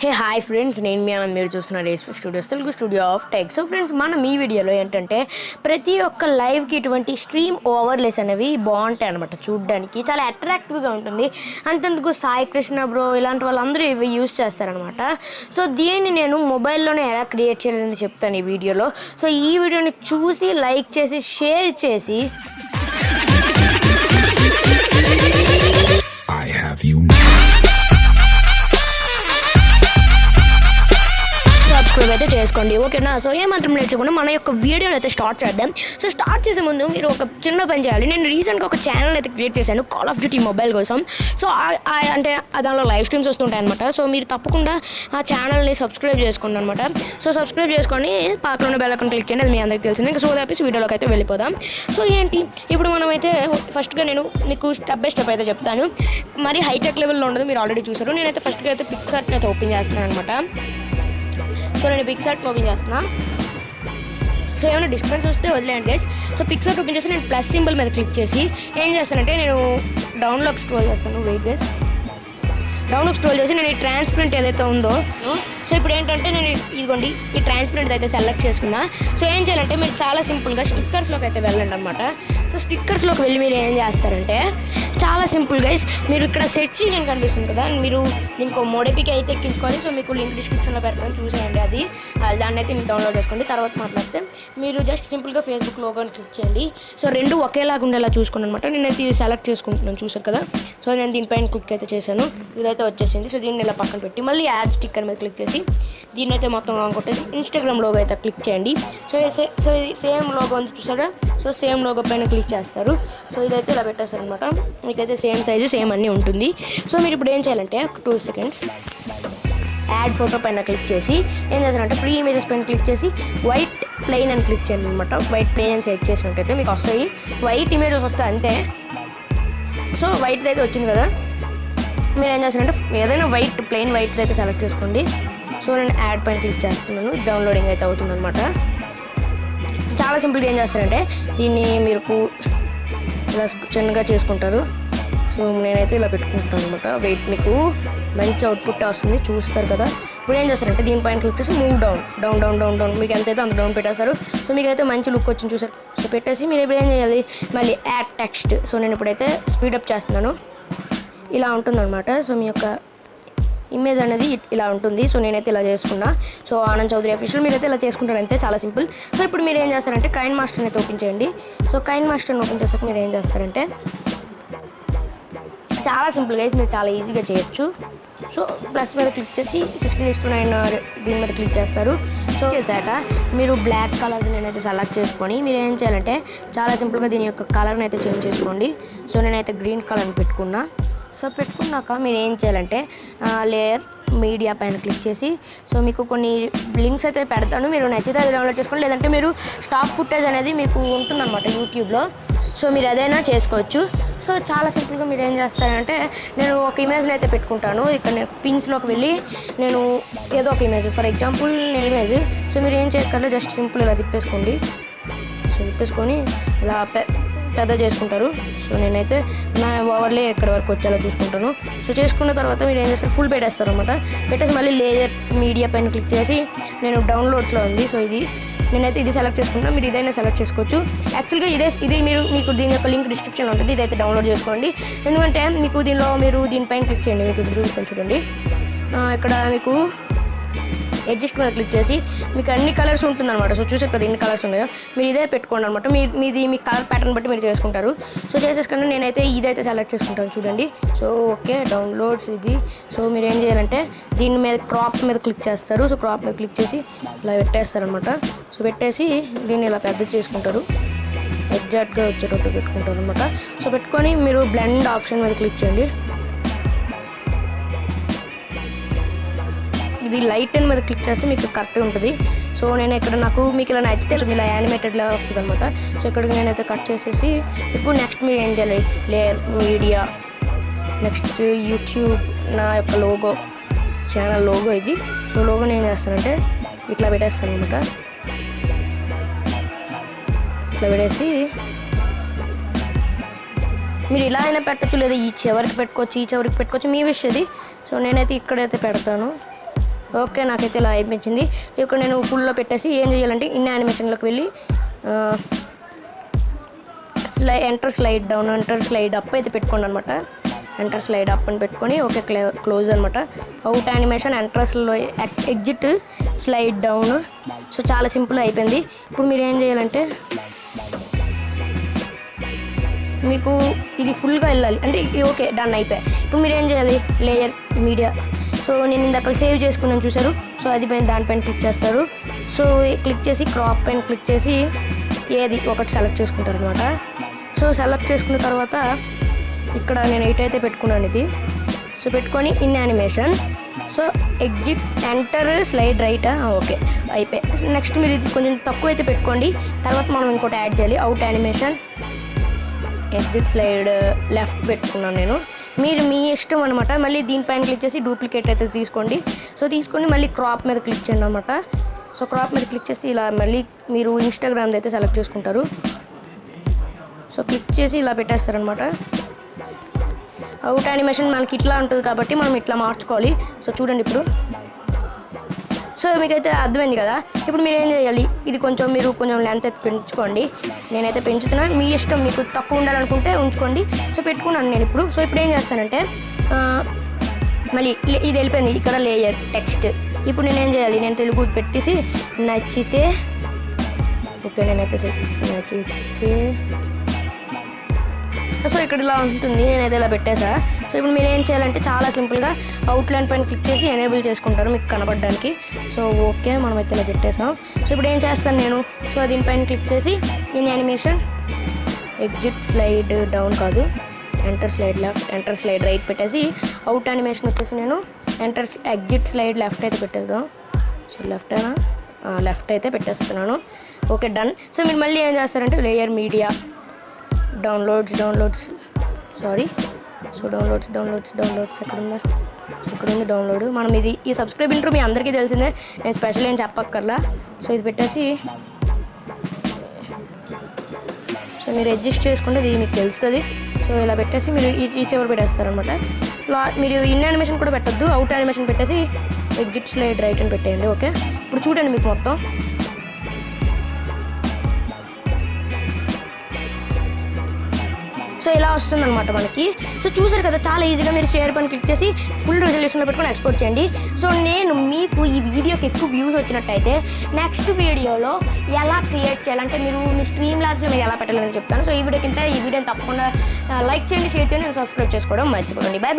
Hey hi friends, నేను మీ ఆనంద్. మీరు చూస్తున్నారు studios Telugu studio of tech. So friends, మనం ఈ వీడియోలో ఏంటంటే ప్రతి ఒక్క లైవ్కి ఇటువంటి స్ట్రీమ్ ఓవర్లేస్ అనేవి బాగుంటాయి అనమాట. చూడడానికి చాలా అట్రాక్టివ్గా ఉంటుంది. అంతెందుకు సాయి కృష్ణ బ్రో ఇలాంటి వాళ్ళందరూ ఇవి యూజ్ చేస్తారనమాట. సో దీన్ని నేను మొబైల్లోనే ఎలా క్రియేట్ చేయాలని చెప్తాను ఈ వీడియోలో. సో ఈ వీడియోని చూసి లైక్ చేసి షేర్ చేసి సబ్స్క్రైబ్ అయితే చేసుకోండి, ఓకేనా? సో ఏమాత్రం నేర్చుకుని మన యొక్క వీడియోని అయితే స్టార్ట్ చేద్దాం. సో స్టార్ట్ చేసే ముందు మీరు ఒక చిన్న పని చేయాలి. నేను రీసెంట్గా ఒక ఛానల్ అయితే క్రియేట్ చేశాను కాల్ ఆఫ్ డ్యూటీ మొబైల్ కోసం. సో అంటే దానిలో లైవ్ స్ట్రీమ్స్ వస్తుంటాయి అనమాట. సో మీరు తప్పకుండా ఆ ఛానల్ని సబ్స్క్రైబ్ చేసుకోండి అనమాట. సో సబ్స్క్రైబ్ చేసుకొని పక్కన ఉన్న బెల్ ఐకాన్ క్లిక్ చేయండి, అది మీ అందరికీ తెలిసింది. ఇంకా సో దాపేసి వీడియోలోకి అయితే వెళ్ళిపోదాం. సో ఏంటి ఇప్పుడు మనమైతే ఫస్ట్గా నేను మీకు స్టెప్ బై స్టెప్ అయితే చెప్తాను. మరి హైటెక్ లెవెల్లో ఉండదు, మీరు ఆల్రెడీ చూసారు. నేనైతే ఫస్ట్గా అయితే పిక్సార్ట్ని అయితే ఓపెన్ చేస్తున్నాను అనమాట. సో నేను పిక్సార్ట్ ఓపెన్ చేస్తున్నా. సో ఏమైనా డిస్టర్బెన్స్ వస్తే వదిలేయండి గైస్. సో పిక్సార్ట్ ఓపెన్ చేసి నేను ప్లస్ సింబల్ మీద క్లిక్ చేసి ఏం చేస్తానంటే నేను డౌన్లోకి స్క్రోల్ చేస్తాను. వెయిట్ గైస్, డౌన్లోకి స్క్రోల్ చేసి నేను ఈ ట్రాన్స్పరెంట్ ఏదైతే ఉందో, సో ఇప్పుడు ఏంటంటే నేను ఇదిగోండి ఈ ట్రాన్స్పరెంట్ అయితే సెలెక్ట్ చేసుకున్నా. సో ఏం చేయాలంటే మీరు చాలా సింపుల్గా స్టిక్కర్స్లోకి అయితే వెళ్ళండి అనమాట. సో స్టిక్కర్స్లోకి వెళ్ళి మీరు ఏం చేస్తారంటే చాలా సింపుల్ గైస్, మీరు ఇక్కడ సెర్చింగ్ అని కనిపిస్తుంది కదా, మీరు దీనికి మోడీపీకి అయితే ఎక్కించుకోవాలి. సో మీకు లింక్ డిస్క్రిప్షన్లో పెడతాను, చూసేయండి. దాన్ని అయితే మీరు డౌన్లోడ్ చేసుకోండి. తర్వాత మాట్లాడితే మీరు జస్ట్ సింపుల్గా ఫేస్బుక్ లోగోని క్లిక్ చేయండి. సో రెండు ఒకేలాగా ఉండేలా చూసుకోండి అనమాట. నేనైతే ఇది సెలెక్ట్ చేసుకుంటున్నాను, చూసారు కదా. సో నేను దీనిపైన క్లిక్ అయితే చేశాను, ఇదైతే వచ్చేసింది. సో దీన్ని ఇలా పక్కన పెట్టి మళ్ళీ యాడ్ స్టిక్కర్ మీద క్లిక్ చేసి దీన్ని అయితే మొత్తం లాంగ్ కొట్టేసి ఇన్స్టాగ్రామ్ లోగో అయితే క్లిక్ చేయండి. సో సేమ్ లోగో ఉంది చూసారా. సో సేమ్ లోగో పైన క్లిక్ చేస్తారు. సో ఇదైతే ఇలా పెట్టేస్తారు అనమాట. మీకైతే సేమ్ సైజు సేమ్ అన్నీ ఉంటుంది. సో మీరు ఇప్పుడు ఏం చేయాలంటే 2 seconds యాడ్ ఫోటో పైన క్లిక్ చేసి ఏం చేస్తారంటే ఫ్రీ ఇమేజెస్ పైన క్లిక్ చేసి వైట్ ప్లెయిన్ అని క్లిక్ చేయండి అనమాట. వైట్ ప్లెయిన్ అని సెట్ చేసినట్టయితే మీకు వస్తాయి వైట్ ఇమేజెస్ వస్తాయి అంతే. సో వైట్ అయితే వచ్చింది కదా, మీరు ఏం చేస్తారంటే ఏదైనా వైట్ ప్లెయిన్ వైట్ అయితే సెలెక్ట్ చేసుకోండి. సో నేను యాడ్ పైన క్లిక్ చేస్తున్నాను, డౌన్లోడింగ్ అయితే అవుతుంది అనమాట. చాలా సింపుల్గా ఏం చేస్తారంటే దీన్ని మీరు ఇలా చిన్నగా చేసుకుంటారు. సో నేనైతే ఇలా పెట్టుకుంటాను అనమాట. వెయిట్ మీకు మంచి అవుట్పుట్ వస్తుంది, చూస్తారు కదా. ఇప్పుడు ఏం చేస్తారంటే దీనిపైన క్లిక్ చేసి move down down down down down మీకు ఎంతైతే అంత డౌన్ పెట్టేస్తారు. సో మీకైతే మంచి లుక్ వచ్చింది చూసారు. సో పెట్టేసి మీరు ఇప్పుడు ఏం చేయాలి, మళ్ళీ యాడ్ టెక్స్ట్. సో నేను ఇప్పుడైతే స్పీడప్ చేస్తున్నాను, ఇలా ఉంటుందన్నమాట. సో మీ యొక్క ఇమేజ్ అనేది ఇలా ఉంటుంది. సో నేనైతే ఇలా చేసుకున్నా. సో ఆనంద్ చౌదరి అఫీషియల్ మీరైతే ఇలా చేసుకుంటారు అంతే, చాలా సింపుల్. సో ఇప్పుడు మీరు ఏం చేస్తారంటే కైన్ మాస్టర్ని అయితే ఓపెన్ చేయండి. సో కైన్ మాస్టర్ని ఓపెన్ చేసాక మీరు ఏం చేస్తారంటే చాలా సింపుల్ గైస్, మీరు చాలా ఈజీగా చేయొచ్చు. సో ప్లస్ మీద క్లిక్ చేసి 16:9 దీని మీద క్లిక్ చేస్తారు. సో చేశాక మీరు బ్లాక్ కలర్ నేనైతే సెలెక్ట్ చేసుకొని మీరు ఏం చేయాలంటే చాలా సింపుల్గా దీని యొక్క కలర్ని అయితే చేంజ్ చేసుకోండి. సో నేనైతే గ్రీన్ కలర్ని పెట్టుకున్నా. సో పెట్టుకున్నాక మీరు ఏం చేయాలంటే లేయర్ మీడియా పైన క్లిక్ చేసి సో మీకు కొన్ని లింక్స్ అయితే పెడతాను, మీరు నచ్చితే అది డౌన్లోడ్ చేసుకోండి. లేదంటే మీరు స్టాక్ ఫుటేజ్ అనేది మీకు ఉంటుందన్నమాట యూట్యూబ్లో. సో మీరు అదైనా చేసుకోవచ్చు. సో చాలా సింపుల్గా మీరు ఏం చేస్తారంటే నేను ఒక ఇమేజ్ని అయితే పెట్టుకుంటాను. ఇక్కడ నేను పిన్స్లోకి వెళ్ళి నేను ఏదో ఒక ఇమేజ్, ఫర్ ఎగ్జాంపుల్ నేను ఇమేజ్. సో మీరు ఏం చేయక్కర్లే, జస్ట్ సింపుల్ ఇలా తిప్పేసుకోండి. సో తిప్పేసుకొని ఇలా పెద్ద చేసుకుంటారు. సో నేనైతే నా ఓవర్లే ఎక్కడి వరకు వచ్చేలా చూసుకుంటాను. సో చేసుకున్న తర్వాత మీరు ఏం చేస్తారు, ఫుల్ పెట్టేస్తారు అనమాట. పెట్టేసి మళ్ళీ లేయర్ మీడియా పైన క్లిక్ చేసి నేను డౌన్లోడ్స్లో ఉంది. సో నేనైతే ఇది సెలెక్ట్ చేసుకుంటాను, మీరు ఇదైనా సెలెక్ట్ చేసుకోవచ్చు. యాక్చువల్గా ఇది మీకు దీని యొక్క లింక్ డిస్క్రిప్షన్లో ఉంటుంది, ఇదైతే డౌన్లోడ్ చేసుకోండి. ఎందుకంటే మీకు మీరు దీనిపైన క్లిక్ చేయండి, మీకు ఇప్పుడు చూపిస్తాను చూడండి. ఇక్కడ మీకు అడ్జస్ట్ మీద క్లిక్ చేసి మీకు అన్ని కలర్స్ ఉంటుందన్నమాట. సో చూసారు కదా ఎన్ని కలర్స్ ఉన్నాయో, మీరు ఇదే పెట్టుకోండి అనమాట. మీ కలర్ ప్యాటర్న్ బట్టి మీరు చేసుకుంటారు. సో చేసేసుకుని నేనైతే ఇదైతే సెలెక్ట్ చేసుకుంటాను చూడండి. సో ఓకే, డౌన్లోడ్స్ ఇది. సో మీరు ఏం చేయాలంటే దీని మీద క్రాప్ మీద క్లిక్ చేస్తారు. సో క్రాప్ మీద క్లిక్ చేసి ఇలా పెట్టేస్తారనమాట. సో పెట్టేసి దీన్ని ఇలా పెద్ద చేసుకుంటారు, ఎగ్జాక్ట్గా వచ్చేటట్టు పెట్టుకుంటారు అనమాట. సో పెట్టుకొని మీరు బ్లెండ్ ఆప్షన్ మీద క్లిక్ చేయండి. ఇది లైట్ అండ్ మీద క్లిక్ చేస్తే మీకు కరెక్ట్గా ఉంటుంది. సో నేను ఇక్కడ మీకు ఇలా నచ్చితే ఇలా యానిమేటెడ్లా వస్తుంది అనమాట. సో ఇక్కడికి నేనైతే కట్ చేసేసి ఇప్పుడు నెక్స్ట్ మీరు ఏం చేయాలి, లేయర్ మీడియా, నెక్స్ట్ యూట్యూబ్ నా యొక్క లోగో, ఛానల్ లోగో ఇది. సో లోగోని ఏం చేస్తానంటే ఇట్లా పెట్టేస్తాను అనమాట. ఇట్లా పెట్టేసి మీరు ఇలా అయినా పెట్టచ్చు, లేదా ఈ చివరికి పెట్టుకోవచ్చు, ఈ చివరికి పెట్టుకోవచ్చు, మీ విష్ అది. సో నేనైతే ఇక్కడైతే పెడతాను. ఓకే, నాకైతే ఇలా అనిపించింది. ఇక్కడ నేను ఫుల్లో పెట్టేసి ఏం చేయాలంటే ఇన్ యానిమేషన్లోకి వెళ్ళి enter slide down, enter slide up అయితే పెట్టుకోండి అనమాట. ఎంటర్ స్లైడ్ అప్ అని పెట్టుకొని ఓకే క్లోజ్ అనమాట. అవుట్ యానిమేషన్, ఎంట్రస్లో ఎగ్జిట్ స్లైడ్ డౌన్. సో చాలా సింపుల్ అయిపోయింది. ఇప్పుడు మీరు ఏం చేయాలంటే మీకు ఇది ఫుల్గా వెళ్ళాలి అంటే ఓకే డన్ అయిపోయాయి. ఇప్పుడు మీరు ఏం చేయాలి, లేయర్ మీడియా. సో నేను ఇందాక సేవ్ చేసుకున్నాను చూసారు. సో అది పైన దానిపైన క్లిక్ చేస్తారు. సో క్లిక్ చేసి క్రాప్ పైన క్లిక్ చేసి ఏది ఒకటి సెలెక్ట్ చేసుకుంటారు అనమాట. సో సెలెక్ట్ చేసుకున్న తర్వాత ఇక్కడ నేను 8 అయితే పెట్టుకున్నాను ఇది. సో పెట్టుకొని in animation, so exit enter slide right. Okay అయిపోయి. నెక్స్ట్ మీరు ఇది కొంచెం తక్కువ అయితే పెట్టుకోండి. తర్వాత మనం ఇంకోటి యాడ్ చేయాలి. Out animation, exit slide left పెట్టుకున్నాను నేను. మీరు మీ ఇష్టం అనమాట. మళ్ళీ దీనిపైన క్లిక్ చేసి డూప్లికేట్ అయితే తీసుకోండి. సో తీసుకొని మళ్ళీ క్రాప్ మీద క్లిక్ చేయండి అనమాట. సో క్రాప్ మీద క్లిక్ చేస్తే ఇలా మళ్ళీ మీరు ఇన్స్టాగ్రామ్ది అయితే సెలెక్ట్ చేసుకుంటారు. సో క్లిక్ చేసి ఇలా పెట్టేస్తారనమాట. అవుట్ యానిమేషన్ మనకి ఇట్లా ఉంటుంది కాబట్టి మనం ఇట్లా మార్చుకోవాలి. సో చూడండి ఇప్పుడు. సో మీకైతే అర్థమైంది కదా. ఇప్పుడు మీరు ఏం చేయాలి, ఇది మీరు కొంచెం లెంత్ అయితే పెంచుకోండి. నేనైతే పెంచుతున్నాను, మీ ఇష్టం. మీకు తక్కువ ఉండాలనుకుంటే ఉంచుకోండి. సో పెట్టుకున్నాను నేను ఇప్పుడు. సో ఇప్పుడు ఏం చేస్తానంటే మళ్ళీ ఇది వెళ్ళిపోయింది ఇక్కడ లేయర్ టెక్స్ట్. ఇప్పుడు నేనేం చేయాలి, నేను తెలుగు పెట్టేసి నచ్చితే ఓకే నేనైతే నచ్చితే సో ఇక్కడ ఇలా ఉంటుంది. నేనైతే ఇలా పెట్టేసా. సో ఇప్పుడు మీరు ఏం చేయాలంటే చాలా సింపుల్గా అవుట్లైన్ పైన క్లిక్ చేసి ఎనేబుల్ చేసుకుంటారు మీకు కనపడడానికి. సో ఓకే మనమైతే ఇలా పెట్టేసాం. సో ఇప్పుడు ఏం చేస్తాను నేను, సో దీనిపైన క్లిక్ చేసి నేను యానిమేషన్ ఎగ్జిట్ స్లైడ్ డౌన్ కాదు, enter slide left, enter slide right పెట్టేసి అవుట్ యానిమేషన్ వచ్చేసి నేను ఎగ్జిట్ స్లైడ్ లెఫ్ట్ అయితే పెట్టేద్దాం. సో లెఫ్ట్ అయితే పెట్టేస్తున్నాను. Okay done. సో మీరు మళ్ళీ ఏం చేస్తారంటే layer media, downloads sorry. So downloads ఇక్కడ ఉంది డౌన్లోడ్. మనం ఈ సబ్స్క్రైబ్ ఇంట్రో మీ అందరికీ తెలిసిందే, నేను స్పెషల్ ఏం చెప్పక్కర్లా. సో ఇది పెట్టేసి సో మీరు అడ్జస్ట్ చేసుకుంటే ఇది మీకు తెలుస్తుంది. సో ఇలా పెట్టేసి మీరు ఈ చివరి పెట్టేస్తారనమాట. మీరు ఇన్ యానిమేషన్ కూడా పెట్టద్దు, అవుట్ యానిమేషన్ పెట్టేసి ఎగ్జిట్ స్లైడ్ రైట్ అని పెట్టేయండి. ఓకే ఇప్పుడు చూడండి మీకు మొత్తం సో ఇలా వస్తుందన్నమాట మనకి. సో చూసారు కదా, చాలా ఈజీగా మీరు షేర్ పని క్లిక్ చేసి ఫుల్ రెజల్యూషన్లో పెట్టుకొని ఎక్స్పోర్ట్ చేయండి. సో నేను మీకు ఈ వీడియోకి ఎక్కువ వ్యూస్ వచ్చినట్టయితే నెక్స్ట్ వీడియోలో ఎలా క్రియేట్ చేయాలంటే మీరు మీ స్ట్రీమ్ లాగ్స్లో మీరు ఎలా పెట్టాలని చెప్తాను. సో ఈ వీడియోని తప్పకుండా లైక్ చేయండి, షేర్ చేయండి, సబ్స్క్రైబ్ చేసుకోవడం మర్చిపోకండి. Bye bye.